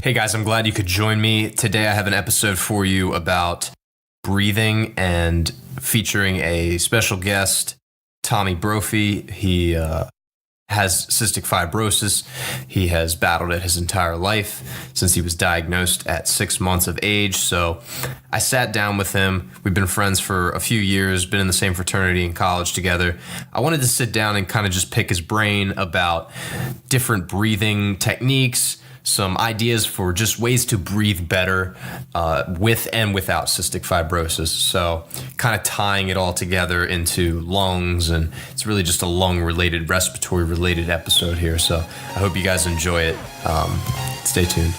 Hey guys, I'm glad you could join me. Today I have an episode for you about breathing and featuring a special guest, Tommy Brophy. He has cystic fibrosis. He has battled it his entire life since he was diagnosed at 6 months of age. So I sat down with him. We've been friends for a few years, been in the same fraternity in college together. I wanted to sit down and kind of just pick his brain about different breathing techniques, some ideas for just ways to breathe better with and without cystic fibrosis. So kind of tying it all together into lungs, and it's really just a lung-related, respiratory-related episode here. So I hope you guys enjoy it. Stay tuned.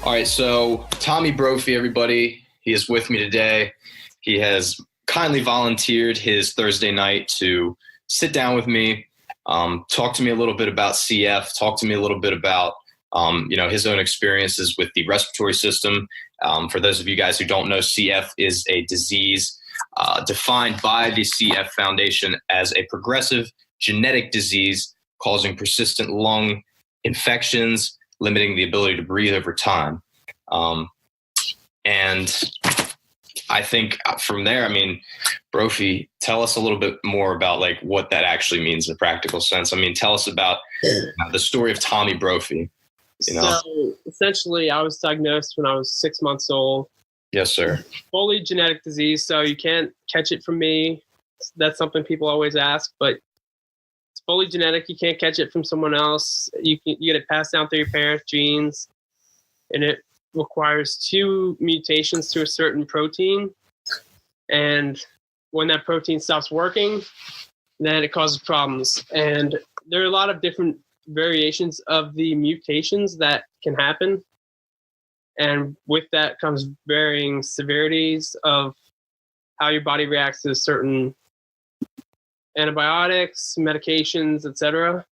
All right, so Tommy Brophy, everybody, he is with me today. He has kindly volunteered his Thursday night to sit down with me, talk to me a little bit about CF, talk to me a little bit about, his own experiences with the respiratory system. For those of you guys who don't know, CF is a disease defined by the CF Foundation as a progressive genetic disease causing persistent lung infections, limiting the ability to breathe over time. And I think from there, Brophy, tell us a little bit more about like what that actually means in a practical sense. Tell us about the story of Tommy Brophy. So essentially I was diagnosed when I was 6 months old. Yes, sir. Fully genetic disease, so you can't catch it from me. That's something people always ask, but it's fully genetic. You can't catch it from someone else. You get it passed down through your parents' genes, and it requires 2 mutations to a certain protein. And when that protein stops working, then it causes problems. And there are a lot of different variations of the mutations that can happen. And with that comes varying severities of how your body reacts to certain antibiotics, medications, etc.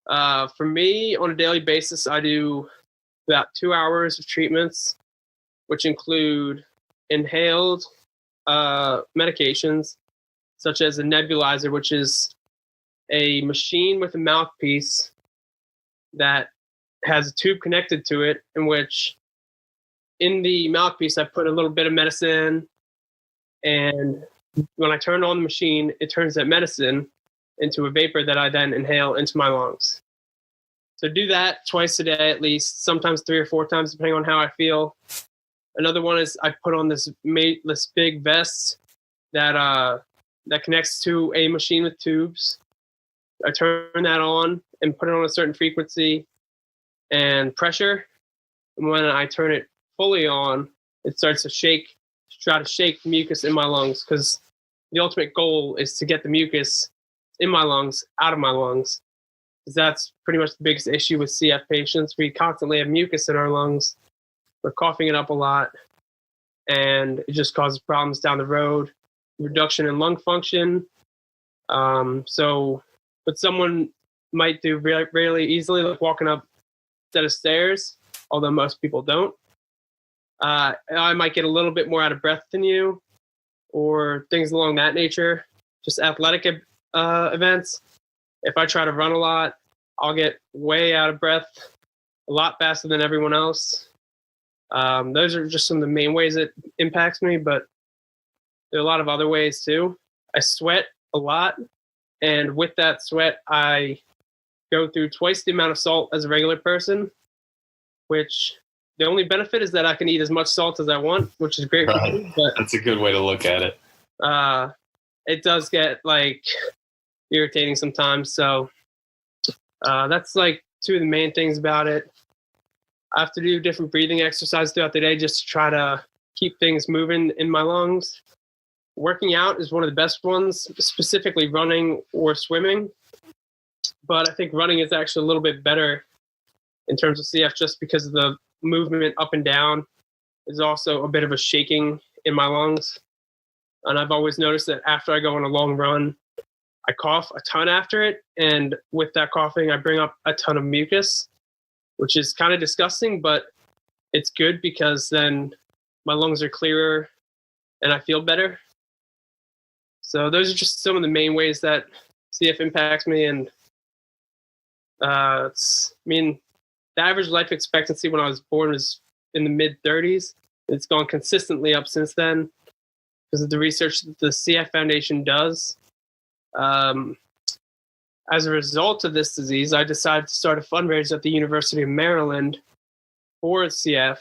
For me, on a daily basis, I do about 2 hours of treatments, which include inhaled medications, such as a nebulizer, which is a machine with a mouthpiece that has a tube connected to it, in which in the mouthpiece I put a little bit of medicine, and when I turn on the machine, it turns that medicine into a vapor that I then inhale into my lungs. So do that twice a day at least, sometimes 3 or 4 times, depending on how I feel. Another one is I put on this big vest that connects to a machine with tubes. I turn that on and put it on a certain frequency and pressure. And when I turn it fully on, it starts to try to shake the mucus in my lungs, because the ultimate goal is to get the mucus in my lungs out of my lungs. Because that's pretty much the biggest issue with CF patients. We constantly have mucus in our lungs. We're coughing it up a lot, and it just causes problems down the road. Reduction in lung function. So what someone might do really easily, like walking up a set of stairs, although most people don't. I might get a little bit more out of breath than you, or things along that nature. Just athletic events. If I try to run a lot, I'll get way out of breath a lot faster than everyone else. Those are just some of the main ways it impacts me, but there are a lot of other ways too. I sweat a lot, and with that sweat, I go through twice the amount of salt as a regular person, which the only benefit is that I can eat as much salt as I want, which is great for me. But that's a good way to look at it. It does get irritating sometimes. So that's 2 of the main things about it. I have to do different breathing exercises throughout the day just to try to keep things moving in my lungs. Working out is one of the best ones, specifically running or swimming. But I think running is actually a little bit better in terms of CF, just because of the movement up and down. Is also a bit of a shaking in my lungs. And I've always noticed that after I go on a long run, I cough a ton after it. And with that coughing, I bring up a ton of mucus, which is kind of disgusting, but it's good because then my lungs are clearer and I feel better. So those are just some of the main ways that CF impacts me. And the average life expectancy when I was born was in the mid-30s. It's gone consistently up since then because of the research that the CF Foundation does. As a result of this disease, I decided to start a fundraiser at the University of Maryland for CF.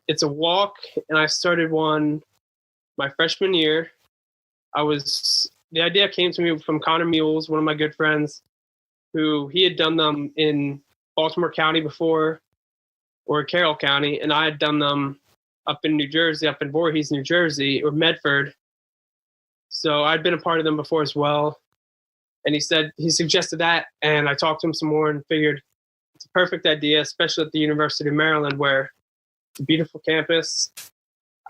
It's a walk, and I started one my freshman year. The idea came to me from Connor Mules, one of my good friends, who he had done them in Baltimore County before, or Carroll County, and I had done them up in New Jersey, up in Voorhees, New Jersey, or Medford. So I'd been a part of them before as well. And he suggested that, and I talked to him some more and figured it's a perfect idea, especially at the University of Maryland, where it's a beautiful campus,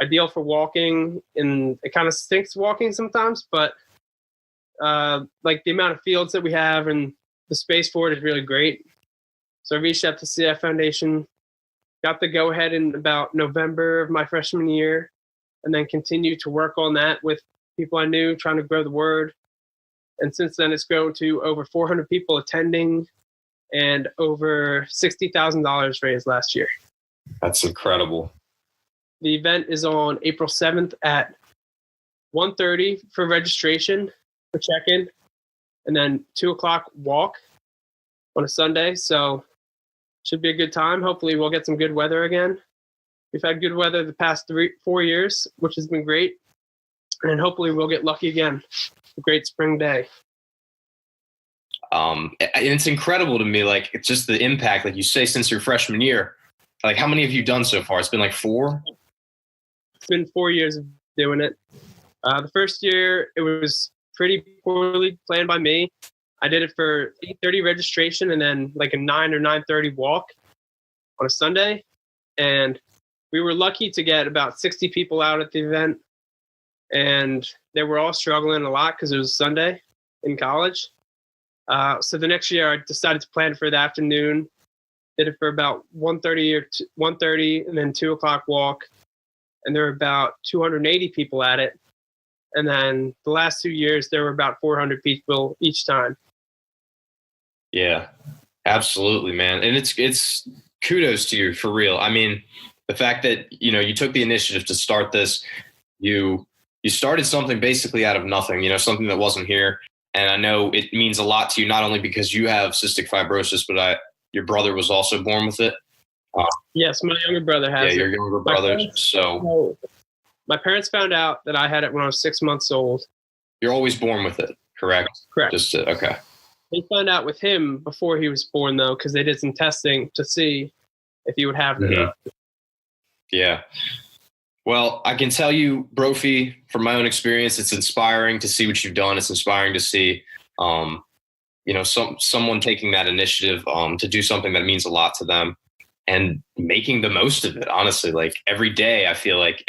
ideal for walking, and it kind of stinks walking sometimes, but like the amount of fields that we have and the space for it is really great. So I reached out to CF Foundation, got the go-ahead in about November of my freshman year, and then continued to work on that with people I knew, trying to grow the word. And since then, it's grown to over 400 people attending and over $60,000 raised last year. That's incredible. The event is on April 7th at 1:30 for registration for check-in, and then 2 o'clock walk on a Sunday. So should be a good time. Hopefully we'll get some good weather again. We've had good weather the past 4 years, which has been great. And hopefully we'll get lucky again. A great spring day. And it's incredible to me, like, it's just the impact, like you say, since your freshman year. Like, how many have you done so far? It's been like 4? It's been 4 years of doing it. The first year, it was pretty poorly planned by me. I did it for 8:30 registration and then like a 9 or 9:30 walk on a Sunday. And we were lucky to get about 60 people out at the event. And they were all struggling a lot because it was Sunday in college. So the next year, I decided to plan for the afternoon. Did it for about 1:30 and then 2 o'clock walk. And there were about 280 people at it. And then the last 2 years, there were about 400 people each time. Yeah, absolutely, man. And it's kudos to you, for real. I mean, the fact that, you took the initiative to start this, you started something basically out of nothing, something that wasn't here. And I know it means a lot to you, not only because you have cystic fibrosis, but your brother was also born with it. Yes, my younger brother has it. Yeah, your younger brother. My parents found out that I had it when I was 6 months old. You're always born with it, correct? Correct. Okay. They found out with him before he was born, though, because they did some testing to see if he would have it. Mm-hmm. Yeah. Well, I can tell you, Brophy, from my own experience, it's inspiring to see what you've done. It's inspiring to see, someone taking that initiative to do something that means a lot to them and making the most of it. Honestly, like every day, I feel like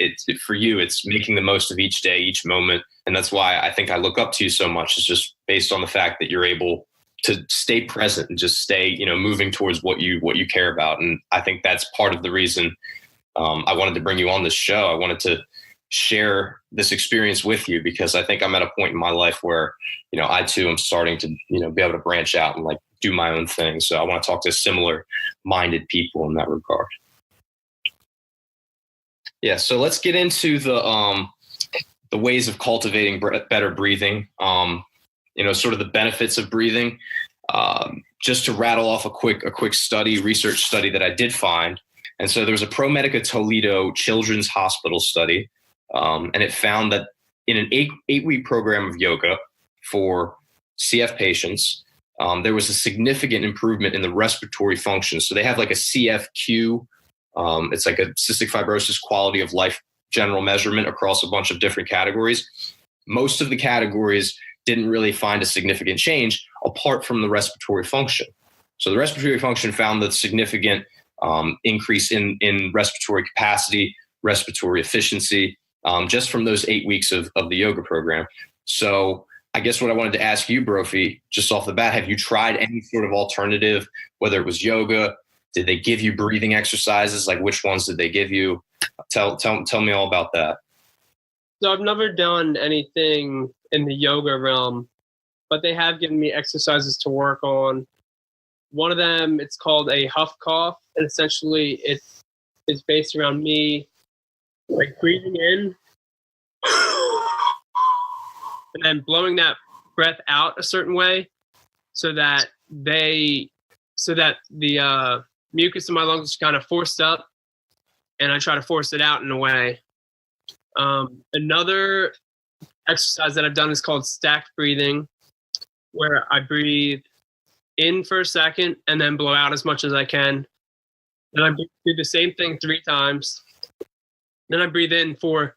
for you, it's making the most of each day, each moment. And that's why I think I look up to you so much. It's just based on the fact that you're able to stay present and just stay, moving towards what you care about. And I think that's part of the reason I wanted to bring you on this show. I wanted to share this experience with you because I think I'm at a point in my life where, I too am starting to, be able to branch out and like do my own thing. So I want to talk to similar minded people in that regard. Yeah. So let's get into the ways of cultivating better breathing, sort of the benefits of breathing. Just to rattle off a quick research study that I did find. And so there was a ProMedica Toledo Children's Hospital study, and it found that in an eight-week program of yoga for CF patients, there was a significant improvement in the respiratory function. So they have like a CFQ. It's like a cystic fibrosis quality of life general measurement across a bunch of different categories. Most of the categories didn't really find a significant change apart from the respiratory function. So the respiratory function found the significant increase in respiratory capacity, respiratory efficiency, just from those 8 weeks of the yoga program. So I guess what I wanted to ask you, Brophy, just off the bat, have you tried any sort of alternative, whether it was yoga? Did they give you breathing exercises? Like which ones did they give you? Tell me all about that. So I've never done anything in the yoga realm, but they have given me exercises to work on. One of them, it's called a huff cough, and essentially it's based around me like breathing in and then blowing that breath out a certain way so that the mucus in my lungs is kind of forced up, and I try to force it out in a way. Another exercise that I've done is called stacked breathing, where I breathe in for a second and then blow out as much as I can. Then I do the same thing 3 times. Then I breathe in for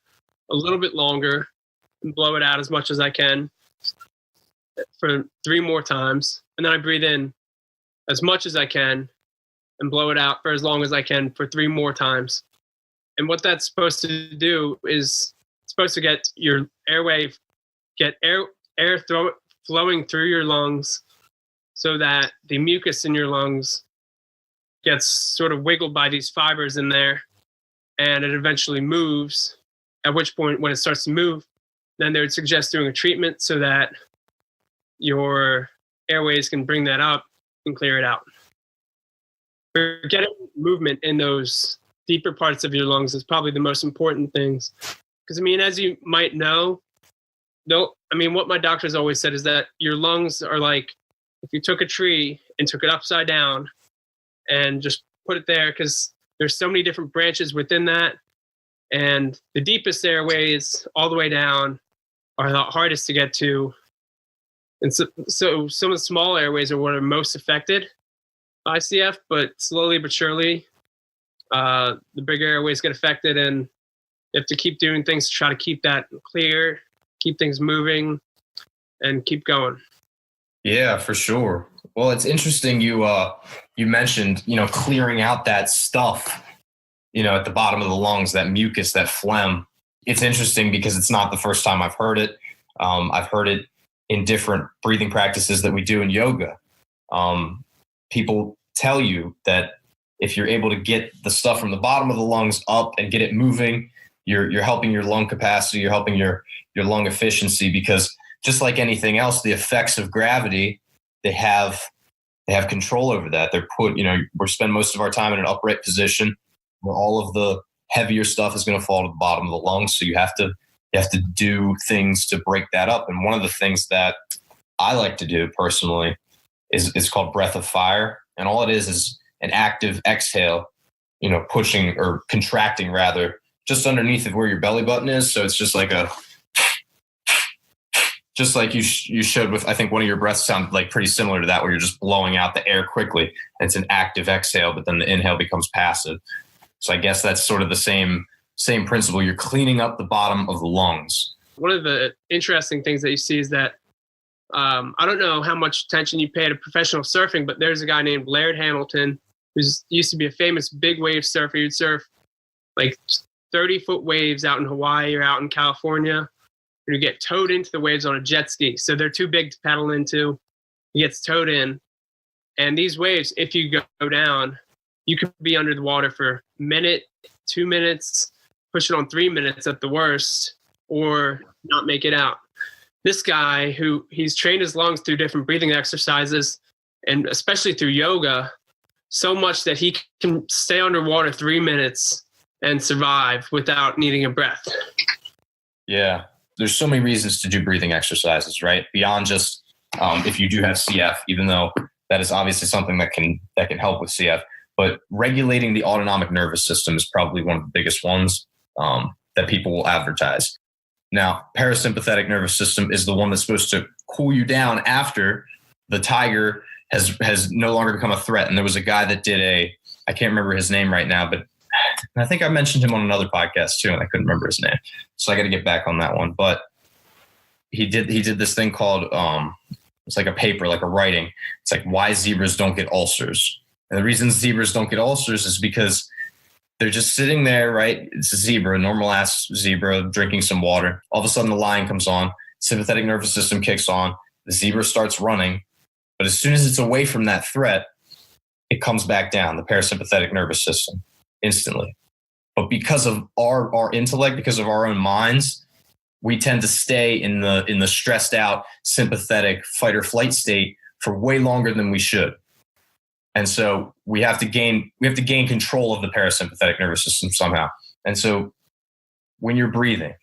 a little bit longer and blow it out as much as I can for 3 more times. And then I breathe in as much as I can and blow it out for as long as I can for 3 more times. And what that's supposed to do is it's supposed to get your airway, get air flowing through your lungs so that the mucus in your lungs gets sort of wiggled by these fibers in there, and it eventually moves, at which point when it starts to move, then they would suggest doing a treatment so that your airways can bring that up and clear it out. For getting movement in those deeper parts of your lungs is probably the most important things. Because, I mean, as you might know, what my doctors always said is that your lungs are like if you took a tree and took it upside down and just put it there, because there's so many different branches within that. And the deepest airways all the way down are the hardest to get to. And so some of the small airways are what are most affected by CF, but slowly but surely, the bigger airways get affected, and you have to keep doing things to try to keep that clear, keep things moving, and keep going. Yeah, for sure. Well, it's interesting you mentioned, clearing out that stuff, at the bottom of the lungs, that mucus, that phlegm. It's interesting because it's not the first time I've heard it. I've heard it in different breathing practices that we do in yoga. People tell you that if you're able to get the stuff from the bottom of the lungs up and get it moving, you're helping your lung capacity, you're helping your lung efficiency, because just like anything else, the effects of gravity, they have control over that. They're put, we spend most of our time in an upright position where all of the heavier stuff is going to fall to the bottom of the lungs. So you have to do things to break that up. And one of the things that I like to do personally is called breath of fire. And all it is an active exhale, pushing or contracting rather, just underneath of where your belly button is. So it's just like just like you showed with, I think one of your breaths sound like pretty similar to that, where you're just blowing out the air quickly. And it's an active exhale, but then the inhale becomes passive. So I guess that's sort of the same principle. You're cleaning up the bottom of the lungs. One of the interesting things that you see is that I don't know how much attention you pay to professional surfing, but there's a guy named Laird Hamilton who used to be a famous big wave surfer. He'd surf like 30-foot waves out in Hawaii or out in California. You get towed into the waves on a jet ski. So they're too big to paddle into. He gets towed in. And these waves, if you go down, you could be under the water for a minute, 2 minutes, push it on 3 minutes at the worst, or not make it out. This guy, he's trained his lungs through different breathing exercises, and especially through yoga, so much that he can stay underwater 3 minutes and survive without needing a breath. Yeah. There's so many reasons to do breathing exercises, right? Beyond just if you do have CF, even though that is obviously something that can help with CF, but regulating the autonomic nervous system is probably one of the biggest ones that people will advertise. Now, parasympathetic nervous system is the one that's supposed to cool you down after the tiger has no longer become a threat. And there was a guy that did I can't remember his name right now, but I think I mentioned him on another podcast too, and I couldn't remember his name. So I got to get back on that one. But he did this thing called, it's like a paper, like a writing. It's like why zebras don't get ulcers. And the reason zebras don't get ulcers is because they're just sitting there, right? It's a zebra, a normal ass zebra, drinking some water. All of a sudden the lion comes on, sympathetic nervous system kicks on, the zebra starts running. But as soon as it's away from that threat, it comes back down, the parasympathetic nervous system, instantly. But because of our intellect, because of our own minds, we tend to stay in the stressed out, sympathetic fight or flight state for way longer than we should. And so we have to gain control of the parasympathetic nervous system somehow. And so when you're breathing,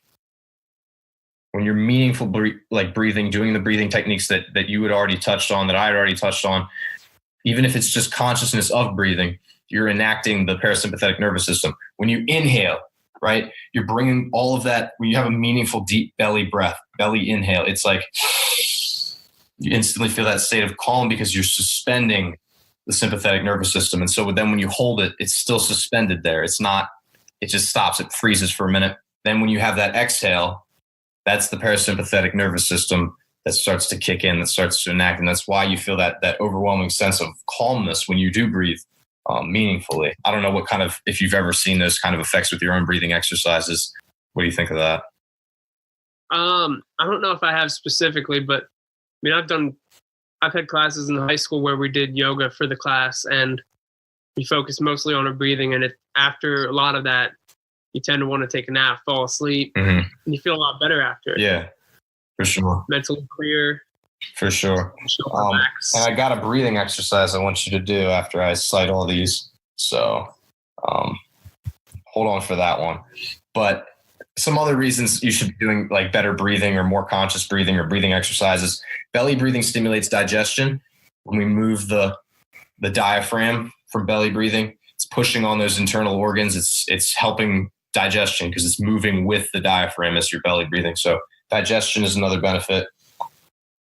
when you're meaningful breathing, doing the breathing techniques that you had already touched on, that I had already touched on, even if it's just consciousness of breathing, you're enacting the parasympathetic nervous system. When you inhale, right, you're bringing all of that. When you have a meaningful deep belly breath, belly inhale, it's like you instantly feel that state of calm because you're suspending the sympathetic nervous system. And so then when you hold it, it's still suspended there. It just stops. It freezes for a minute. Then when you have that exhale, that's the parasympathetic nervous system that starts to kick in, that starts to enact. And that's why you feel that overwhelming sense of calmness when you do breathe meaningfully. I don't know if you've ever seen those kind of effects with your own breathing exercises. What do you think of that? I don't know if I have specifically, but I mean, I've had classes in high school where we did yoga for the class, and we focused mostly on our breathing. And after a lot of that, you tend to want to take a nap, fall asleep, and you feel a lot better after it. Yeah, for sure. Mentally clear. For sure. And I got a breathing exercise I want you to do after I cite all these. So hold on for that one. But some other reasons you should be doing like better breathing or more conscious breathing or breathing exercises. Belly breathing stimulates digestion. When we move the diaphragm from belly breathing, it's pushing on those internal organs. It's helping digestion because it's moving with the diaphragm as you're belly breathing. So digestion is another benefit.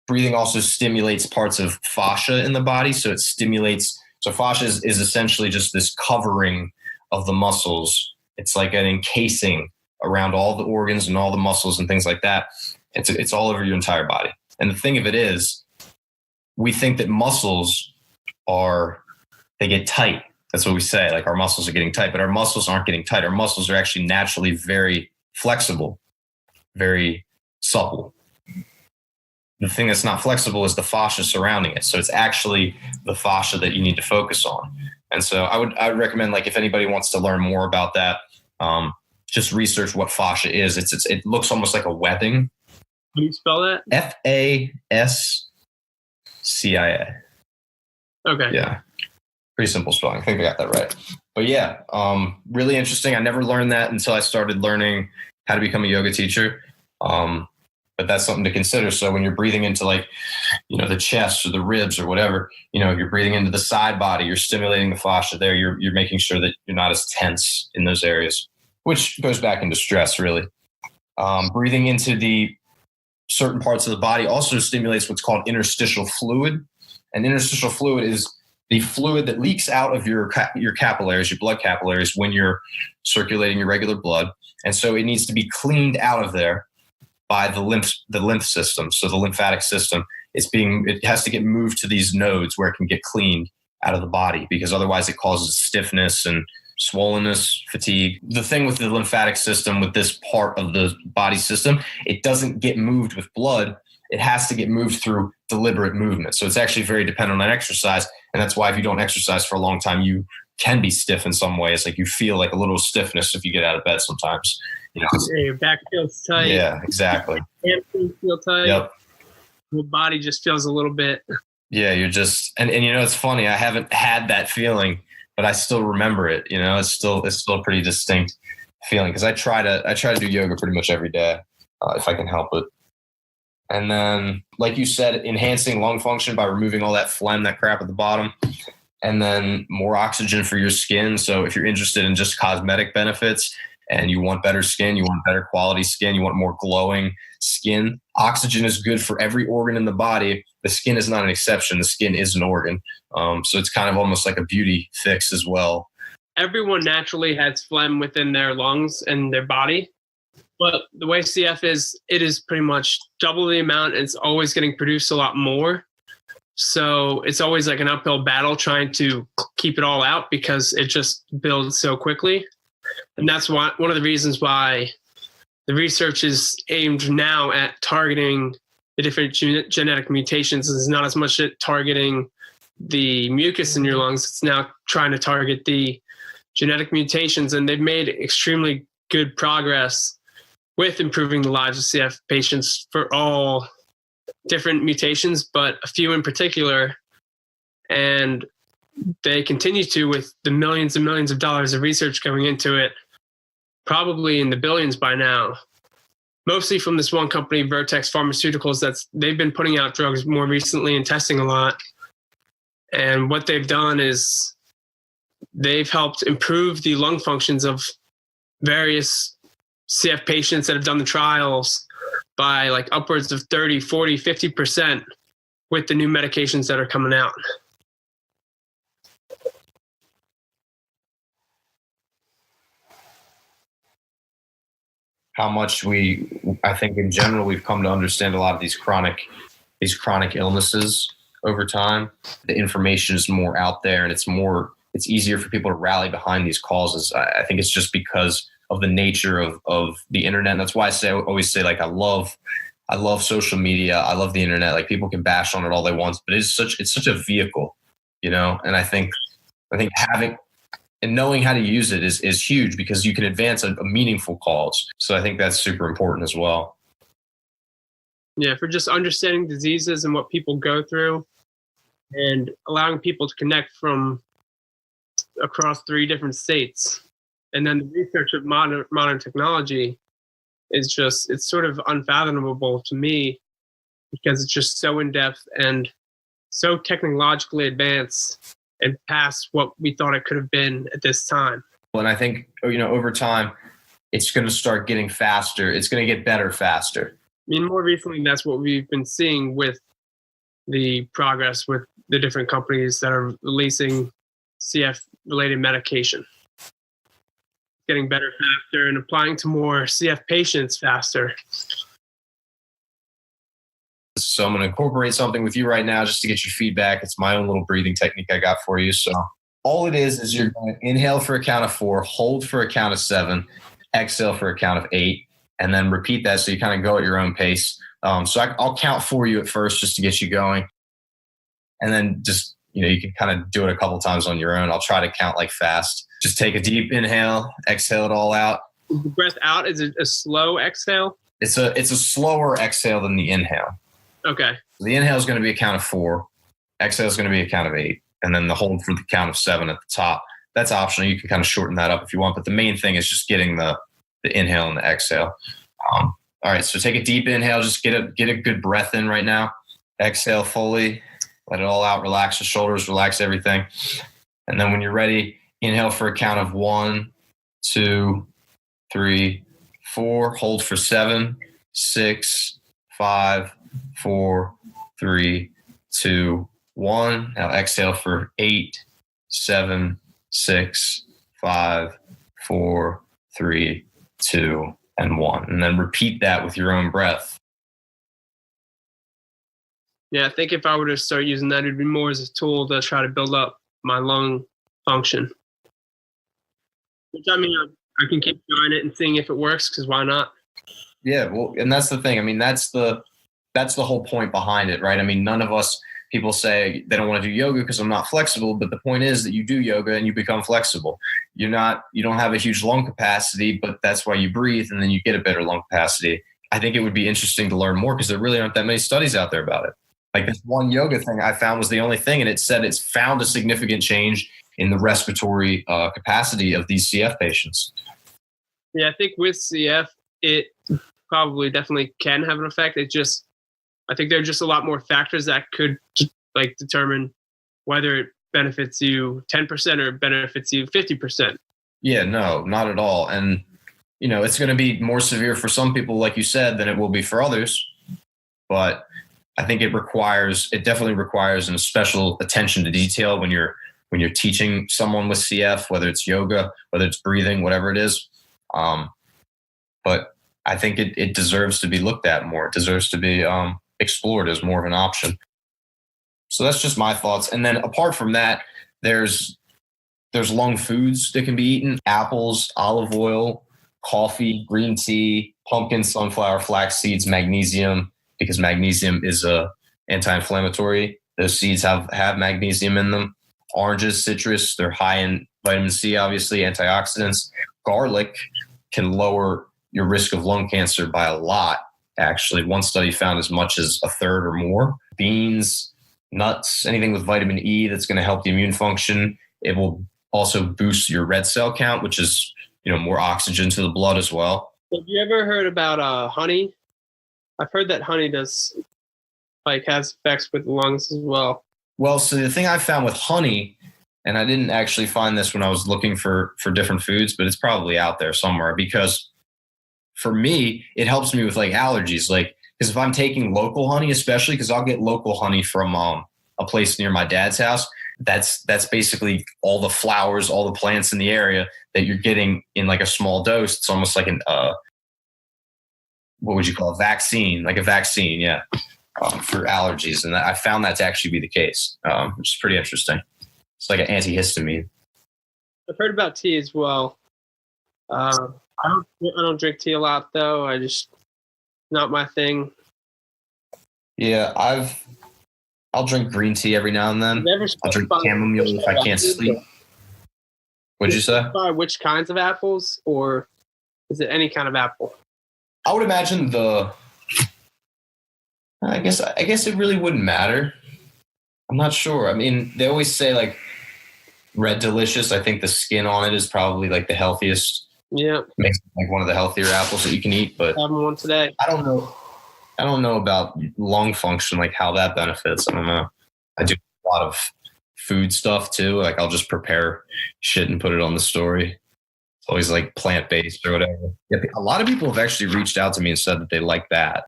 Breathing also stimulates parts of fascia in the body. So it stimulates. So fascia is essentially just this covering of the muscles. It's like an encasing around all the organs and all the muscles and things like that. It's all over your entire body. And the thing of it is, we think that muscles they get tight. That's what we say. Like our muscles are getting tight, but our muscles aren't getting tight. Our muscles are actually naturally very flexible, very supple. The thing that's not flexible is the fascia surrounding it. So it's actually the fascia that you need to focus on. And so I would recommend, like, if anybody wants to learn more about that, just research what fascia is. It looks almost like a webbing. How do you spell that? Fascia. Okay. Yeah. Pretty simple spelling. I think I got that right. But yeah, really interesting. I never learned that until I started learning how to become a yoga teacher. But that's something to consider. So when you're breathing into the chest or the ribs or whatever, you're breathing into the side body, you're stimulating the fascia there. You're making sure that you're not as tense in those areas, which goes back into stress, really. Breathing into the certain parts of the body also stimulates what's called interstitial fluid. And interstitial fluid is the fluid that leaks out of your capillaries, your blood capillaries, when you're circulating your regular blood. And so it needs to be cleaned out of there by the lymph system. So the lymphatic system, it has to get moved to these nodes where it can get cleaned out of the body, because otherwise it causes stiffness and swollenness, fatigue. The thing with the lymphatic system, with this part of the body system, it doesn't get moved with blood. It has to get moved through deliberate movement. So it's actually very dependent on exercise. And that's why if you don't exercise for a long time, you can be stiff in some ways. Like you feel like a little stiffness if you get out of bed sometimes. Yeah, your back feels tight. Yeah, exactly. Hamstrings feel tight. Yep. Your body just feels a little bit. Yeah, you're just, and it's funny. I haven't had that feeling, but I still remember it. It's still a pretty distinct feeling, because I try to do yoga pretty much every day if I can help it. And then, like you said, enhancing lung function by removing all that phlegm, that crap at the bottom, and then more oxygen for your skin. So if you're interested in just cosmetic benefits and you want better skin, you want better quality skin, you want more glowing skin, oxygen is good for every organ in the body. The skin is not an exception. The skin is an organ. So it's kind of almost like a beauty fix as well. Everyone naturally has phlegm within their lungs and their body. But the way CF is, it is pretty much double the amount, and it's always getting produced a lot more. So it's always like an uphill battle trying to keep it all out, because it just builds so quickly. And that's one of the reasons why the research is aimed now at targeting the different genetic mutations. It's not as much at targeting the mucus in your lungs. It's now trying to target the genetic mutations, and they've made extremely good progress with improving the lives of CF patients for all different mutations, but a few in particular. And they continue to, with the millions and millions of dollars of research going into it, probably in the billions by now, mostly from this one company, Vertex Pharmaceuticals. They've been putting out drugs more recently and testing a lot. And what they've done is they've helped improve the lung functions of various CF patients that have done the trials by like upwards of 30, 40, 50% with the new medications that are coming out. How much I think in general, we've come to understand a lot of these chronic illnesses over time. The information is more out there, and it's easier for people to rally behind these causes. I think it's just because of the nature of the internet. And that's why I always say, like, I love social media. I love the internet. Like, people can bash on it all they want, but it's such a vehicle, you know? And I think having and knowing how to use it is huge, because you can advance a meaningful cause. So I think that's super important as well. Yeah, for just understanding diseases and what people go through, and allowing people to connect from across 3 different states. And then the research of modern technology is just, it's sort of unfathomable to me, because it's just so in-depth and so technologically advanced and past what we thought it could have been at this time. Well, and I think, you know, over time, it's going to start getting faster. It's going to get better faster. I mean, more recently, that's what we've been seeing with the progress with the different companies that are releasing CF-related medication. Getting better faster and applying to more CF patients faster. So I'm going to incorporate something with you right now just to get your feedback. It's my own little breathing technique I got for you. So all it is you're going to inhale for a count of 4, hold for a count of 7, exhale for a count of 8, and then repeat that so you kind of go at your own pace. So I'll count for you at first just to get you going. And then just, you know, you can kind of do it a couple times on your own. I'll try to count like fast. Just take a deep inhale, exhale it all out. The breath out, is it a slow exhale? It's a slower exhale than the inhale. Okay. The inhale is going to be a count of 4. Exhale is going to be a count of 8. And then the hold for the count of 7 at the top. That's optional. You can kind of shorten that up if you want. But the main thing is just getting the inhale and the exhale. All right. So take a deep inhale. Just get a good breath in right now. Exhale fully. Let it all out. Relax the shoulders. Relax everything. And then when you're ready, inhale for a count of 1, 2, 3, 4. Hold for 7, 6, 5, 4, 3, 2, 1. Now exhale for 8, 7, 6, 5, 4, 3, 2, and 1. And then repeat that with your own breath. Yeah, I think if I were to start using that, it'd be more as a tool to try to build up my lung function. Which, I mean, I can keep trying it and seeing if it works, because why not? Yeah, well, and that's the thing. I mean, that's the whole point behind it, right? I mean, none of us, people say they don't want to do yoga because I'm not flexible, but the point is that you do yoga and you become flexible. You don't have a huge lung capacity, but that's why you breathe, and then you get a better lung capacity. I think it would be interesting to learn more, because there really aren't that many studies out there about it. Like, this one yoga thing I found was the only thing, and it said it's found a significant change in the respiratory capacity of these CF patients. Yeah, I think with CF, it probably definitely can have an effect. I think there are just a lot more factors that could like determine whether it benefits you 10% or benefits you 50%. Yeah, no, not at all. And, you know, it's going to be more severe for some people, like you said, than it will be for others. But I think it definitely requires a special attention to detail when you're teaching someone with CF, whether it's yoga, whether it's breathing, whatever it is. But I think it deserves to be looked at more. It deserves to be explored as more of an option. So that's just my thoughts. And then apart from that, there's lung foods that can be eaten: apples, olive oil, coffee, green tea, pumpkin, sunflower, flax seeds, magnesium, because magnesium is a anti-inflammatory. Those seeds have magnesium in them. Oranges, citrus, they're high in vitamin C, obviously, antioxidants. Garlic can lower your risk of lung cancer by a lot. Actually, one study found as much as a third or more. Beans, nuts, anything with vitamin E that's going to help the immune function. It will also boost your red cell count, which is, more oxygen to the blood as well. Have you ever heard about honey? I've heard that honey has effects with the lungs as well. Well, so the thing I found with honey, and I didn't actually find this when I was looking for different foods, but it's probably out there somewhere, because for me, it helps me with like allergies. Like, because if I'm taking local honey, especially because I'll get local honey from a place near my dad's house, that's basically all the flowers, all the plants in the area that you're getting in like a small dose. It's almost like what would you call a vaccine? Like a vaccine, yeah, for allergies. And I found that to actually be the case, which is pretty interesting. It's like an antihistamine. I've heard about tea as well. I don't drink tea a lot though. Not my thing. Yeah, I'll drink green tea every now and then. I'll drink chamomile if I can't sleep. What'd you say? Which kinds of apples, or is it any kind of apple? I would imagine I guess it really wouldn't matter. I'm not sure. I mean, they always say like Red Delicious. I think the skin on it is probably like the healthiest. Yeah. Makes it like one of the healthier apples that you can eat, but having one today. I don't know about lung function, like how that benefits. I don't know. I do a lot of food stuff too. Like I'll just prepare shit and put it on the story. It's always like plant-based or whatever. Yeah, a lot of people have actually reached out to me and said that they like that.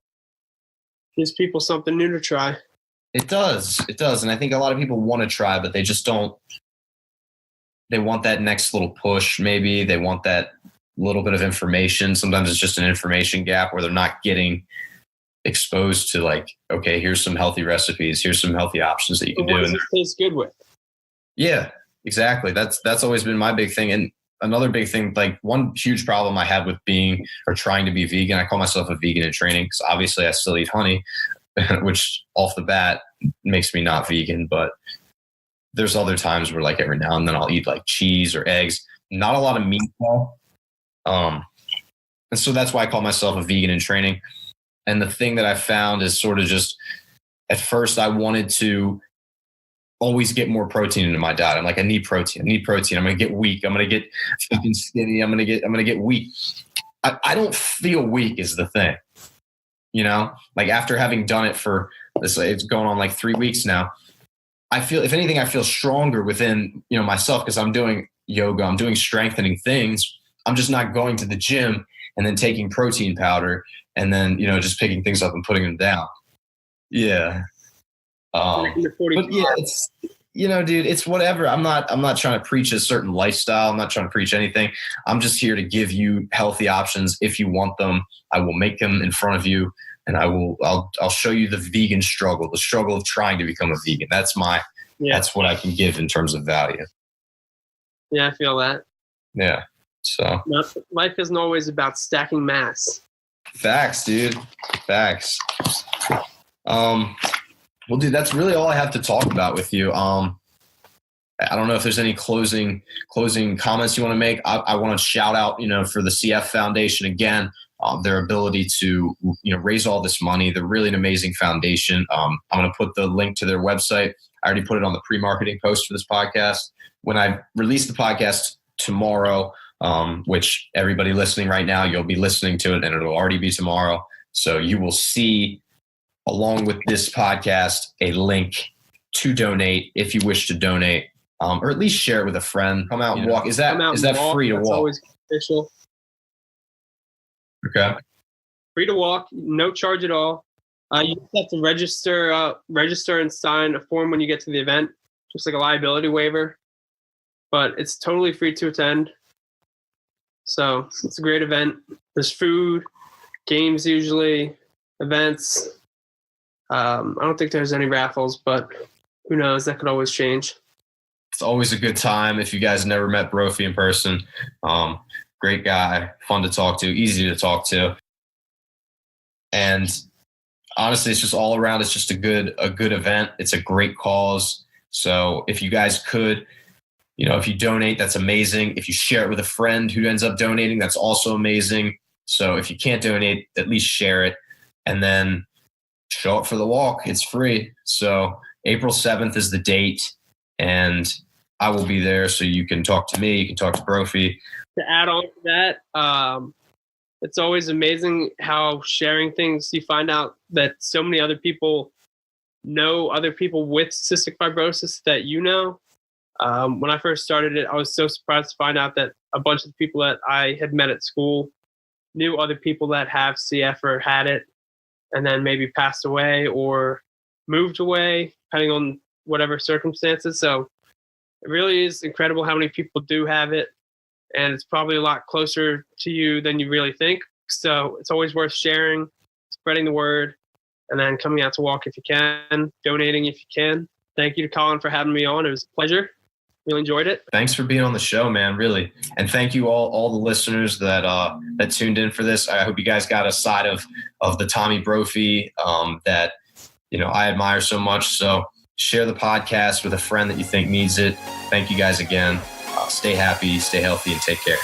Gives people something new to try. It does. And I think a lot of people want to try, but they just don't. They want that next little push, maybe. They want that little bit of information. Sometimes it's just an information gap where they're not getting exposed to like, okay, here's some healthy recipes. Here's some healthy options that you can do. What does it taste good with? Yeah, exactly. That's always been my big thing. And another big thing, like one huge problem I had with being or trying to be vegan, I call myself a vegan in training because obviously I still eat honey, which off the bat makes me not vegan. But there's other times where like every now and then I'll eat like cheese or eggs, not a lot of meat though. And so that's why I call myself a vegan in training. And the thing that I found is sort of just at first I wanted to always get more protein into my diet. I'm like, I need protein. I'm going to get weak. I'm going to get fucking skinny. I'm going to get weak. I don't feel weak is the thing, like after having done it for this, it's going on like 3 weeks now. I feel, if anything, I feel stronger within, myself because I'm doing yoga. I'm doing strengthening things. I'm just not going to the gym and then taking protein powder and then, just picking things up and putting them down. Yeah. But yeah, it's, dude, it's whatever. I'm not trying to preach a certain lifestyle. I'm not trying to preach anything. I'm just here to give you healthy options. If you want them, I will make them in front of you and I'll show you the vegan struggle, the struggle of trying to become a vegan. That's what I can give in terms of value. Yeah, I feel that. Yeah. So life isn't always about stacking mass. Facts, dude. Facts. Well, dude, that's really all I have to talk about with you. I don't know if there's any closing comments you want to make. I want to shout out, for the CF Foundation again, their ability to, raise all this money. They're really an amazing foundation. I'm going to put the link to their website. I already put it on the pre-marketing post for this podcast. When I release the podcast tomorrow, which everybody listening right now, you'll be listening to it and it'll already be tomorrow. So you will see, along with this podcast, a link to donate if you wish to donate, or at least share it with a friend. Come out and walk. Is that free to walk? That's always official. Okay. Free to walk, no charge at all. You just have to register and sign a form when you get to the event, just like a liability waiver. But it's totally free to attend. So it's a great event. There's food, games usually, events. I don't think there's any raffles, but who knows? That could always change. It's always a good time. If you guys never met Brophy in person, great guy, fun to talk to, easy to talk to. And honestly, it's just all around. It's just a good event. It's a great cause. So if you guys could if you donate, that's amazing. If you share it with a friend who ends up donating, that's also amazing. So if you can't donate, at least share it and then show up for the walk. It's free. So April 7th is the date, and I will be there. So you can talk to me, you can talk to Brophy. To add on to that, it's always amazing how sharing things, you find out that so many other people know other people with cystic fibrosis that you know. When I first started it, I was so surprised to find out that a bunch of people that I had met at school knew other people that have CF or had it, and then maybe passed away or moved away, depending on whatever circumstances. So it really is incredible how many people do have it, and it's probably a lot closer to you than you really think. So it's always worth sharing, spreading the word, and then coming out to walk if you can, donating if you can. Thank you to Colin for having me on. It was a pleasure. Really enjoyed it. Thanks for being on the show, man. Really. And thank you all the listeners that tuned in for this. I hope you guys got a side of the Tommy Brophy that, I admire so much. So share the podcast with a friend that you think needs it. Thank you guys again. Stay happy, stay healthy, and take care.